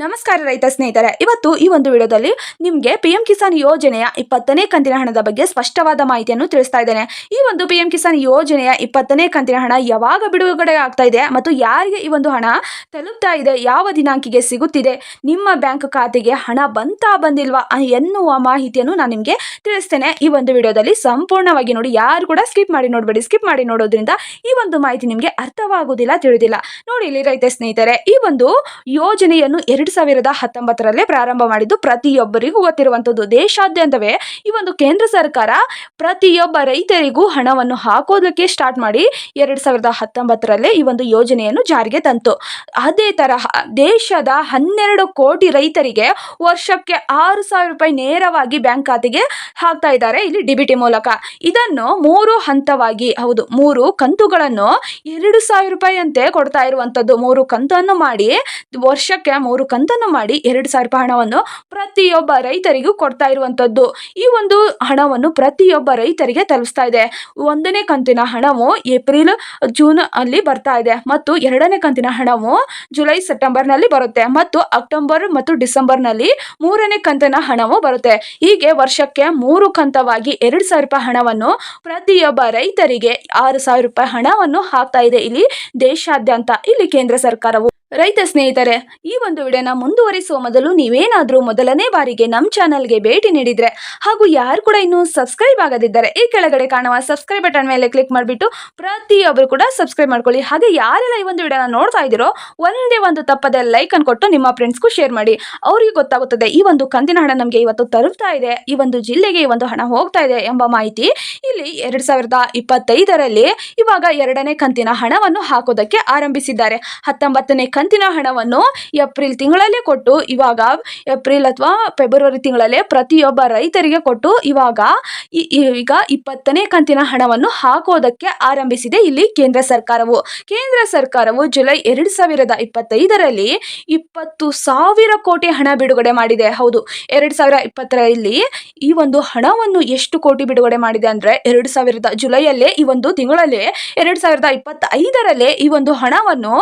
ನಮಸ್ಕಾರ ರೈತ ಸ್ನೇಹಿತರೆ, ಇವತ್ತು ಈ ಒಂದು ವಿಡಿಯೋದಲ್ಲಿ ನಿಮಗೆ ಪಿಎಂ ಕಿಸಾನ್ ಯೋಜನೆಯ 20ನೇ ಕಂತಿನ ಹಣದ ಬಗ್ಗೆ ಸ್ಪಷ್ಟವಾದ ಮಾಹಿತಿಯನ್ನು ತಿಳಿಸ್ತಾ ಇದ್ದೇನೆ. ಈ ಒಂದು ಪಿಎಂ ಕಿಸಾನ್ ಯೋಜನೆಯ 20ನೇ ಕಂತಿನ ಹಣ ಯಾವಾಗ ಬಿಡುಗಡೆ ಆಗ್ತಾ ಇದೆ ಮತ್ತು ಯಾರಿಗೆ ಈ ಒಂದು ಹಣ ತಲುಪ್ತಾ ಇದೆ, ಯಾವ ದಿನಾಂಕಿಗೆ ಸಿಗುತ್ತಿದೆ, ನಿಮ್ಮ ಬ್ಯಾಂಕ್ ಖಾತೆಗೆ ಹಣ ಬಂದಿಲ್ವಾ ಎನ್ನುವ ಮಾಹಿತಿಯನ್ನು ನಾನು ನಿಮಗೆ ತಿಳಿಸ್ತೇನೆ. ಈ ಒಂದು ವಿಡಿಯೋದಲ್ಲಿ ಸಂಪೂರ್ಣವಾಗಿ ನೋಡಿ, ಯಾರು ಕೂಡ ಸ್ಕಿಪ್ ಮಾಡಿ ನೋಡಬೇಡಿ. ಸ್ಕಿಪ್ ಮಾಡಿ ನೋಡೋದ್ರಿಂದ ಈ ಒಂದು ಮಾಹಿತಿ ನಿಮಗೆ ಅರ್ಥವಾಗುವುದಿಲ್ಲ, ತಿಳಿದಿಲ್ಲ. ನೋಡಿ ಇಲ್ಲಿ ರೈತ ಸ್ನೇಹಿತರೆ, ಈ ಒಂದು ಯೋಜನೆಯನ್ನು 2019 ಪ್ರಾರಂಭ ಮಾಡಿದ್ದು ಪ್ರತಿಯೊಬ್ಬರಿಗೂ ಗೊತ್ತಿರುವಂತದ್ದು. ದೇಶಾದ್ಯಂತವೇ ಈ ಒಂದು ಕೇಂದ್ರ ಸರ್ಕಾರ ಪ್ರತಿಯೊಬ್ಬ ರೈತರಿಗೂ ಹಣವನ್ನು ಹಾಕೋದಕ್ಕೆ ಸ್ಟಾರ್ಟ್ ಮಾಡಿ 2019 ಈ ಒಂದು ಯೋಜನೆಯನ್ನು ಜಾರಿಗೆ ತಂತು. ಅದೇ ತರಹ ದೇಶದ 12 ಕೋಟಿ ರೈತರಿಗೆ ವರ್ಷಕ್ಕೆ 6,000 ರೂಪಾಯಿ ನೇರವಾಗಿ ಬ್ಯಾಂಕ್ ಖಾತೆಗೆ ಹಾಕ್ತಾ ಇದ್ದಾರೆ ಇಲ್ಲಿ ಡಿಬಿಟಿ ಮೂಲಕ. ಇದನ್ನು 3 ಹಂತವಾಗಿ, ಹೌದು 3 ಕಂತುಗಳನ್ನು 2,000 ರೂಪಾಯಿ ಅಂತೆ ಕೊಡ್ತಾ ಇರುವಂತದ್ದು. 3 ಕಂತನ್ನು ಮಾಡಿ, ವರ್ಷಕ್ಕೆ 3 ಕಂತನ್ನು ಮಾಡಿ 2,000 ರೂಪಾಯಿ ಹಣವನ್ನು ಪ್ರತಿಯೊಬ್ಬ ರೈತರಿಗೂ ಕೊಡ್ತಾ ಇರುವಂತದ್ದು. ಈ ಒಂದು ಹಣವನ್ನು ಪ್ರತಿಯೊಬ್ಬ ರೈತರಿಗೆ ತಲುಪಿಸ್ತಾ ಇದೆ. 1ನೇ ಕಂತಿನ ಹಣವು ಏಪ್ರಿಲ್ ಜೂನ್ ಅಲ್ಲಿ ಬರ್ತಾ ಇದೆ ಮತ್ತು 2ನೇ ಕಂತಿನ ಹಣವು ಜುಲೈ ಸೆಪ್ಟೆಂಬರ್ ನಲ್ಲಿ ಬರುತ್ತೆ ಮತ್ತು ಅಕ್ಟೋಬರ್ ಮತ್ತು ಡಿಸೆಂಬರ್ ನಲ್ಲಿ 3ನೇ ಕಂತಿನ ಹಣವು ಬರುತ್ತೆ. ಹೀಗೆ ವರ್ಷಕ್ಕೆ 3 ಕಂತವಾಗಿ 2,000 ರೂಪಾಯಿ ಹಣವನ್ನು ಪ್ರತಿಯೊಬ್ಬ ರೈತರಿಗೆ 6,000 ರೂಪಾಯಿ ಹಣವನ್ನು ಹಾಕ್ತಾ ಇದೆ ಇಲ್ಲಿ ದೇಶಾದ್ಯಂತ ಇಲ್ಲಿ ಕೇಂದ್ರ ಸರ್ಕಾರವು. ರೈತ ಸ್ನೇಹಿತರೆ, ಈ ಒಂದು ವಿಡಿಯೋನ ಮುಂದುವರಿಸುವ ಮೊದಲು ನೀವೇನಾದರೂ ಮೊದಲನೇ ಬಾರಿಗೆ ನಮ್ಮ ಚಾನಲ್ಗೆ ಭೇಟಿ ನೀಡಿದ್ರೆ ಹಾಗೂ ಯಾರು ಕೂಡ ಇನ್ನೂ ಸಬ್ಸ್ಕ್ರೈಬ್ ಆಗದಿದ್ದರೆ ಈ ಕೆಳಗಡೆ ಕಾಣುವ ಸಬ್ಸ್ಕ್ರೈಬ್ ಬಟನ್ ಮೇಲೆ ಕ್ಲಿಕ್ ಮಾಡಿಬಿಟ್ಟು ಪ್ರತಿಯೊಬ್ಬರು ಕೂಡ ಸಬ್ಸ್ಕ್ರೈಬ್ ಮಾಡ್ಕೊಳ್ಳಿ. ಹಾಗೆ ಯಾರೆಲ್ಲ ಈ ಒಂದು ವಿಡಿಯೋನ ನೋಡ್ತಾ ಇದ್ದೀರೋ ಒಂದೇ ಒಂದು ತಪ್ಪದೆ ಲೈಕ್ ಅನ್ನು ಕೊಟ್ಟು ನಿಮ್ಮ ಫ್ರೆಂಡ್ಸ್ಗೂ ಶೇರ್ ಮಾಡಿ. ಅವರಿಗೆ ಗೊತ್ತಾಗುತ್ತದೆ ಈ ಒಂದು ಕಂತಿನ ಹಣ ನಮಗೆ ಇವತ್ತು ತಲುಪ್ತಾ ಇದೆ, ಈ ಒಂದು ಜಿಲ್ಲೆಗೆ ಈ ಒಂದು ಹಣ ಹೋಗ್ತಾ ಇದೆ ಎಂಬ ಮಾಹಿತಿ. ಇಲ್ಲಿ 2025 ಇವಾಗ 2ನೇ ಕಂತಿನ ಹಣವನ್ನು ಹಾಕೋದಕ್ಕೆ ಆರಂಭಿಸಿದ್ದಾರೆ. 19ನೇ ಕಂತಿನ ಹಣವನ್ನು ಏಪ್ರಿಲ್ ತಿಂಗಳಲ್ಲೇ ಕೊಟ್ಟು ಇವಾಗ ಏಪ್ರಿಲ್ ಅಥವಾ ಫೆಬ್ರವರಿ ತಿಂಗಳಲ್ಲೇ ಪ್ರತಿಯೊಬ್ಬ ರೈತರಿಗೆ ಕೊಟ್ಟು ಈಗ 20ನೇ ಕಂತಿನ ಹಣವನ್ನು ಹಾಕೋದಕ್ಕೆ ಆರಂಭಿಸಿದೆ ಇಲ್ಲಿ ಕೇಂದ್ರ ಸರ್ಕಾರವು. ಕೇಂದ್ರ ಸರ್ಕಾರವು ಜುಲೈ 2025 20,000 ಕೋಟಿ ಹಣ ಬಿಡುಗಡೆ ಮಾಡಿದೆ. ಹೌದು, 2020 ಈ ಒಂದು ಹಣವನ್ನು ಎಷ್ಟು ಕೋಟಿ ಬಿಡುಗಡೆ ಮಾಡಿದೆ ಅಂದ್ರೆ ಜುಲೈಯಲ್ಲೇ ಈ ಒಂದು ತಿಂಗಳಲ್ಲೇ 2025 ಈ ಒಂದು ಹಣವನ್ನು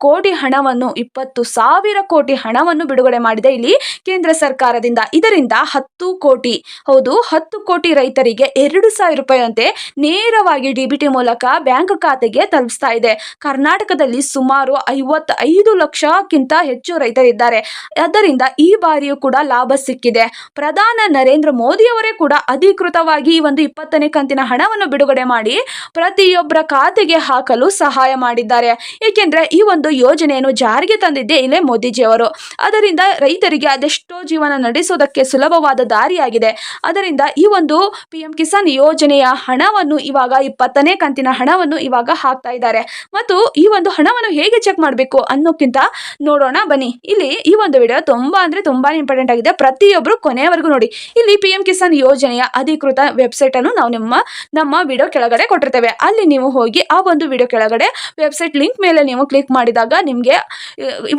20,000 ಕೋಟಿ ಹಣವನ್ನು ಬಿಡುಗಡೆ ಮಾಡಿದೆ ಇಲ್ಲಿ ಕೇಂದ್ರ ಸರ್ಕಾರದಿಂದ. ಇದರಿಂದ 10 ಕೋಟಿ, ಹೌದು 10 ಕೋಟಿ ರೈತರಿಗೆ 2,000 ರೂಪಾಯಿ ಅಂತೆ ನೇರವಾಗಿ ಡಿಬಿಟಿ ಮೂಲಕ ಬ್ಯಾಂಕ್ ಖಾತೆಗೆ ತಲುಪಿಸ್ತಾ ಇದೆ. ಕರ್ನಾಟಕದಲ್ಲಿ ಸುಮಾರು 55 ಲಕ್ಷಕ್ಕಿಂತ ಹೆಚ್ಚು ರೈತರಿದ್ದಾರೆ. ಆದ್ದರಿಂದ ಈ ಬಾರಿಯೂ ಕೂಡ ಲಾಭ ಸಿಕ್ಕಿದೆ. ಪ್ರಧಾನಿ ನರೇಂದ್ರ ಮೋದಿ ಅವರೇ ಕೂಡ ಅಧಿಕೃತವಾಗಿ ಈ ಒಂದು 20ನೇ ಕಂತಿನ ಹಣವನ್ನು ಬಿಡುಗಡೆ ಮಾಡಿ ಪ್ರತಿಯೊಬ್ಬರ ಖಾತೆಗೆ ಹಾಕಲು ಸಹಾಯ ಮಾಡಿದ್ದಾರೆ. ಏಕೆಂದ್ರೆ ಈ ಒಂದು ಯೋಜನೆಯನ್ನು ಜಾರಿಗೆ ತಂದಿದ್ದೇ ಇಲ್ಲೇ ಮೋದಿಜಿ ಅವರು. ಅದರಿಂದ ರೈತರಿಗೆ ಅದೆಷ್ಟೋ ಜೀವನ ನಡೆಸೋದಕ್ಕೆ ಸುಲಭವಾದ ದಾರಿಯಾಗಿದೆ. ಅದರಿಂದ ಈ ಒಂದು ಪಿಎಂ ಕಿಸಾನ್ ಯೋಜನೆಯ ಹಣವನ್ನು ಇವಾಗ 20ನೇ ಕಂತಿನ ಹಣವನ್ನು ಇವಾಗ ಹಾಕ್ತಾ ಇದ್ದಾರೆ. ಮತ್ತು ಈ ಒಂದು ಹಣವನ್ನು ಹೇಗೆ ಚೆಕ್ ಮಾಡಬೇಕು ಅನ್ನೋಕ್ಕಿಂತ ನೋಡೋಣ ಬನ್ನಿ. ಇಲ್ಲಿ ಈ ಒಂದು ವಿಡಿಯೋ ತುಂಬಾ ಇಂಪಾರ್ಟೆಂಟ್ ಆಗಿದೆ. ಪ್ರತಿಯೊಬ್ಬರು ಕೊನೆಯವರೆಗೂ ನೋಡಿ. ಇಲ್ಲಿ ಪಿಎಂ ಕಿಸಾನ್ ಯೋಜನೆಯ ಅಧಿಕೃತ ವೆಬ್ಸೈಟ್ ಅನ್ನು ನಾವು ನಮ್ಮ ವಿಡಿಯೋ ಕೆಳಗಡೆ ಕೊಟ್ಟಿರ್ತೇವೆ. ಅಲ್ಲಿ ನೀವು ಹೋಗಿ ಆ ಒಂದು ವಿಡಿಯೋ ಕೆಳಗಡೆ ವೆಬ್ಸೈಟ್ ಲಿಂಕ್ ಮೇಲೆ ನೀವು ಕ್ಲಿಕ್ ಮಾಡಿದಾಗ ನಿಮಗೆ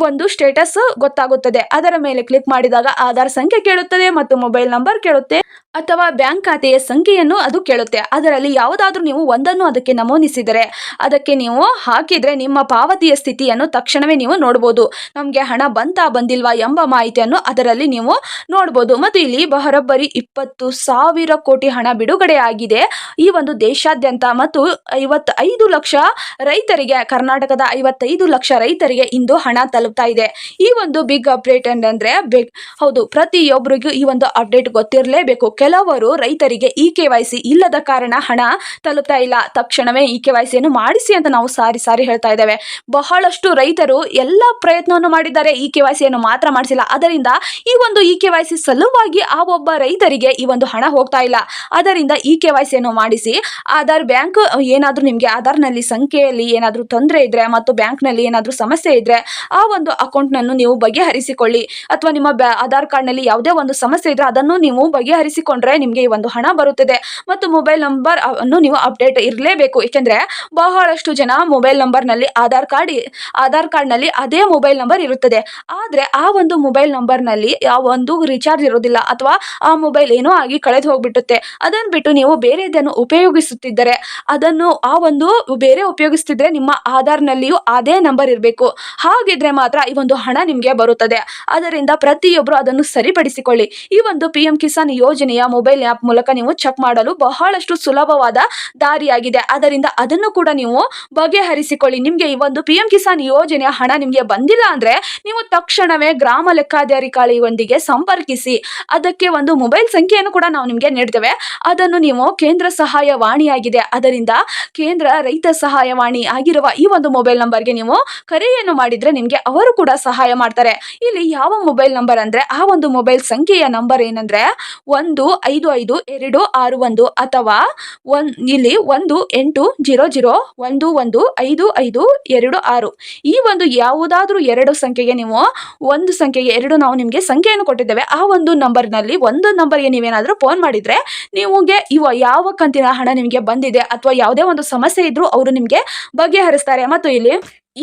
ಒಂದು ಸ್ಟೇಟಸ್ ಗೊತ್ತಾಗುತ್ತದೆ. ಅದರ ಮೇಲೆ ಕ್ಲಿಕ್ ಮಾಡಿದಾಗ ಆಧಾರ್ ಸಂಖ್ಯೆ ಕೇಳುತ್ತದೆ ಮತ್ತು ಮೊಬೈಲ್ ನಂಬರ್ ಕೇಳುತ್ತೆ ಅಥವಾ ಬ್ಯಾಂಕ್ ಖಾತೆಯ ಸಂಖ್ಯೆಯನ್ನು ಅದು ಕೇಳುತ್ತೆ. ಅದರಲ್ಲಿ ಯಾವುದಾದ್ರೂ ನೀವು ಒಂದನ್ನು ಅದಕ್ಕೆ ನಮೂದಿಸಿದರೆ, ಅದಕ್ಕೆ ನೀವು ಹಾಕಿದ್ರೆ ನಿಮ್ಮ ಪಾವತಿಯ ಸ್ಥಿತಿಯನ್ನು ತಕ್ಷಣವೇ ನೀವು ನೋಡಬಹುದು. ನಮಗೆ ಹಣ ಬಂದಿಲ್ವಾ ಎಂಬ ಮಾಹಿತಿಯನ್ನು ಅದರಲ್ಲಿ ನೀವು ನೋಡಬಹುದು. ಮತ್ತು ಇಲ್ಲಿ ಬರೋಬ್ಬರಿ 20,000 ಕೋಟಿ ಹಣ ಬಿಡುಗಡೆ ಆಗಿದೆ ಈ ಒಂದು ದೇಶಾದ್ಯಂತ. ಮತ್ತು 55 ಲಕ್ಷ ರೈತರಿಗೆ, ಕರ್ನಾಟಕದ 55 ಲಕ್ಷ ರೈತರಿಗೆ ಇಂದು ಹಣ ತಲುಪ್ತಾ ಇದೆ. ಈ ಒಂದು ಬಿಗ್ ಅಪ್ಡೇಟ್ ಅಂದ್ರೆ ಹೌದು, ಪ್ರತಿಯೊಬ್ಬರಿಗೂ ಈ ಒಂದು ಅಪ್ಡೇಟ್ ಗೊತ್ತಿರಲೇಬೇಕು. ಕೆಲವರು ರೈತರಿಗೆ KYC ಇಲ್ಲದ ಕಾರಣ ಹಣ ತಲುಪ್ತಾ ಇಲ್ಲ. ತಕ್ಷಣವೇ KYCಯನ್ನು ಮಾಡಿಸಿ ಅಂತ ನಾವು ಸಾರಿ ಹೇಳ್ತಾ ಇದ್ದೇವೆ. ಬಹಳಷ್ಟು ರೈತರು ಎಲ್ಲ ಪ್ರಯತ್ನವನ್ನು ಮಾಡಿದ್ದಾರೆ, KYCಯನ್ನು ಮಾತ್ರ ಮಾಡಿಸಿಲ್ಲ. ಅದರಿಂದ ಈ ಒಂದು KYC ಸಲುವಾಗಿ ಆ ಒಬ್ಬ ರೈತರಿಗೆ ಈ ಒಂದು ಹಣ ಹೋಗ್ತಾ ಇಲ್ಲ. ಅದರಿಂದ KYCಯನ್ನು ಮಾಡಿಸಿ, ಆಧಾರ್ ಬ್ಯಾಂಕ್ ಏನಾದ್ರೂ ನಿಮಗೆ ಆಧಾರ್ನಲ್ಲಿ ಸಂಖ್ಯೆಯಲ್ಲಿ ಏನಾದ್ರೂ ತೊಂದರೆ ಇದ್ರೆ ಮತ್ತು ಬ್ಯಾಂಕ್ನಲ್ಲಿ ಏನಾದ್ರೂ ಸಮಸ್ಯೆ ಇದ್ರೆ ಆ ಒಂದು ಅಕೌಂಟ್ನನ್ನು ನೀವು ಬಗೆಹರಿಸಿಕೊಳ್ಳಿ. ಅಥವಾ ನಿಮ್ಮ ಆಧಾರ್ ಕಾರ್ಡ್ನಲ್ಲಿ ಯಾವುದೇ ಒಂದು ಸಮಸ್ಯೆ ಇದ್ರೆ ಅದನ್ನು ನೀವು ಬಗೆಹರಿಸಿಕೊಳ್ಳಿ ಮಾಡಿಕೊಂಡ್ರೆ ನಿಮಗೆ ಈ ಒಂದು ಹಣ ಬರುತ್ತದೆ. ಮತ್ತು ಮೊಬೈಲ್ ನಂಬರ್ ಅನ್ನು ನೀವು ಅಪ್ಡೇಟ್ ಇರಲೇಬೇಕು. ಏಕೆಂದರೆ ಬಹಳಷ್ಟು ಜನ ಮೊಬೈಲ್ ನಂಬರ್ನಲ್ಲಿ ಆಧಾರ್ ಕಾರ್ಡ್ನಲ್ಲಿ ಅದೇ ಮೊಬೈಲ್ ನಂಬರ್ ಇರುತ್ತದೆ. ಆದರೆ ಆ ಒಂದು ಮೊಬೈಲ್ ನಂಬರ್ನಲ್ಲಿ ಯಾವ ಒಂದು ರಿಚಾರ್ಜ್ ಇರೋದಿಲ್ಲ ಅಥವಾ ಆ ಮೊಬೈಲ್ ಏನೋ ಆಗಿ ಕಳೆದು ಹೋಗ್ಬಿಟ್ಟುತ್ತೆ. ಅದನ್ನು ಬಿಟ್ಟು ನೀವು ಬೇರೆದನ್ನು ಉಪಯೋಗಿಸುತ್ತಿದ್ದರೆ ಬೇರೆ ಉಪಯೋಗಿಸುತ್ತಿದ್ರೆ ನಿಮ್ಮ ಆಧಾರ್ನಲ್ಲಿಯೂ ಅದೇ ನಂಬರ್ ಇರಬೇಕು. ಹಾಗಿದ್ರೆ ಮಾತ್ರ ಈ ಒಂದು ಹಣ ನಿಮಗೆ ಬರುತ್ತದೆ. ಅದರಿಂದ ಪ್ರತಿಯೊಬ್ಬರು ಅದನ್ನು ಸರಿಪಡಿಸಿಕೊಳ್ಳಿ. ಈ ಒಂದು PM ಕಿಸಾನ್ ಯೋಜನೆಯ ಮೊಬೈಲ್ ಆ್ಯಪ್ ಮೂಲಕ ನೀವು ಚೆಕ್ ಮಾಡಲು ಬಹಳಷ್ಟು ಸುಲಭವಾದ ದಾರಿಯಾಗಿದೆ. ಅದರಿಂದ ಅದನ್ನು ಕೂಡ ನೀವು ಬಗೆಹರಿಸಿಕೊಳ್ಳಿ. ನಿಮಗೆ ಈ ಒಂದು PM ಕಿಸಾನ್ ಯೋಜನೆಯ ಹಣ ನಿಮಗೆ ಬಂದಿಲ್ಲ ಅಂದ್ರೆ ನೀವು ತಕ್ಷಣವೇ ಗ್ರಾಮ ಲೆಕ್ಕಾಧಿಕಾರಿಯೊಂದಿಗೆ ಸಂಪರ್ಕಿಸಿ. ಅದಕ್ಕೆ ಒಂದು ಮೊಬೈಲ್ ಸಂಖ್ಯೆಯನ್ನು ಕೂಡ ನಾವು ನಿಮಗೆ ನೀಡ್ತೇವೆ. ಅದನ್ನು ನೀವು ಕೇಂದ್ರ ಸಹಾಯವಾಣಿಯಾಗಿದೆ, ಅದರಿಂದ ಕೇಂದ್ರ ರೈತ ಸಹಾಯವಾಣಿ ಆಗಿರುವ ಈ ಒಂದು ಮೊಬೈಲ್ ನಂಬರ್ಗೆ ನೀವು ಕರೆಯನ್ನು ಮಾಡಿದ್ರೆ ನಿಮಗೆ ಅವರು ಕೂಡ ಸಹಾಯ ಮಾಡ್ತಾರೆ. ಇಲ್ಲಿ ಯಾವ ಮೊಬೈಲ್ ನಂಬರ್ ಅಂದ್ರೆ ಆ ಒಂದು ಮೊಬೈಲ್ ಸಂಖ್ಯೆಯ ನಂಬರ್ ಏನಂದ್ರೆ 155261 ಅಥವಾ ಇಲ್ಲಿ 1800115526. ಈ ಒಂದು ಯಾವುದಾದ್ರೂ ಎರಡು ಸಂಖ್ಯೆಗೆ ನೀವು ಒಂದು ಸಂಖ್ಯೆಗೆ ಎರಡು ನಾವು ನಿಮಗೆ ಸಂಖ್ಯೆಯನ್ನು ಕೊಟ್ಟಿದ್ದೇವೆ. ಆ ಒಂದು ನಂಬರ್ನಲ್ಲಿ ಒಂದು ನಂಬರ್ಗೆ ನೀವೇನಾದರೂ ಫೋನ್ ಮಾಡಿದ್ರೆ ನಿಮಗೆ ಯಾವ ಕಂತಿನ ಹಣ ನಿಮಗೆ ಬಂದಿದೆ ಅಥವಾ ಯಾವುದೇ ಒಂದು ಸಮಸ್ಯೆ ಇದ್ರೂ ಅವರು ನಿಮಗೆ ಬಗೆಹರಿಸ್ತಾರೆ. ಮತ್ತು ಇಲ್ಲಿ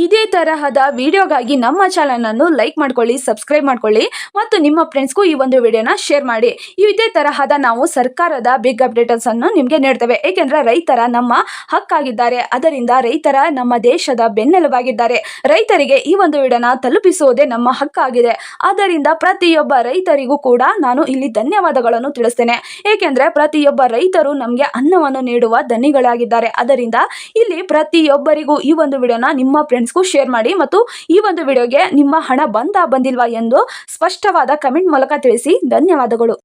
ಇದೇ ತರಹದ ವಿಡಿಯೋಗಾಗಿ ನಮ್ಮ ಚಾನಲನ್ನು ಲೈಕ್ ಮಾಡ್ಕೊಳ್ಳಿ, ಸಬ್ಸ್ಕ್ರೈಬ್ ಮಾಡ್ಕೊಳ್ಳಿ ಮತ್ತು ನಿಮ್ಮ ಫ್ರೆಂಡ್ಸ್ಗೂ ಈ ಒಂದು ವಿಡಿಯೋನ ಶೇರ್ ಮಾಡಿ. ಇದೇ ತರಹದ ನಾವು ಸರ್ಕಾರದ ಬಿಗ್ ಅಪ್ಡೇಟ್ಸ್ ಅನ್ನು ನಿಮಗೆ ನೀಡ್ತೇವೆ. ಏಕೆಂದರೆ ರೈತರ ನಮ್ಮ ಹಕ್ಕಾಗಿದ್ದಾರೆ. ಅದರಿಂದ ರೈತರ ನಮ್ಮ ದೇಶದ ಬೆನ್ನೆಲುಬಾಗಿದ್ದಾರೆ. ರೈತರಿಗೆ ಈ ಒಂದು ವಿಡಿಯೋನ ತಲುಪಿಸುವುದೇ ನಮ್ಮ ಹಕ್ಕಾಗಿದೆ. ಆದ್ದರಿಂದ ಪ್ರತಿಯೊಬ್ಬ ರೈತರಿಗೂ ಕೂಡ ನಾನು ಇಲ್ಲಿ ಧನ್ಯವಾದಗಳನ್ನು ತಿಳಿಸ್ತೇನೆ. ಏಕೆಂದರೆ ಪ್ರತಿಯೊಬ್ಬ ರೈತರು ನಮಗೆ ಅನ್ನವನ್ನು ನೀಡುವ ದನಿಗಳಾಗಿದ್ದಾರೆ. ಅದರಿಂದ ಇಲ್ಲಿ ಪ್ರತಿಯೊಬ್ಬರಿಗೂ ಈ ಒಂದು ವಿಡಿಯೋನ ನಿಮ್ಮ ಫ್ರೆಂಡ್ಸ್ಗೂ ಶೇರ್ ಮಾಡಿ ಮತ್ತು ಈ ಒಂದು ವಿಡಿಯೋಗೆ ನಿಮ್ಮ ಹಣ ಬಂದಿಲ್ವಾ ಎಂದು ಸ್ಪಷ್ಟವಾದ ಕಮೆಂಟ್ ಮೂಲಕ ತಿಳಿಸಿ. ಧನ್ಯವಾದಗಳು.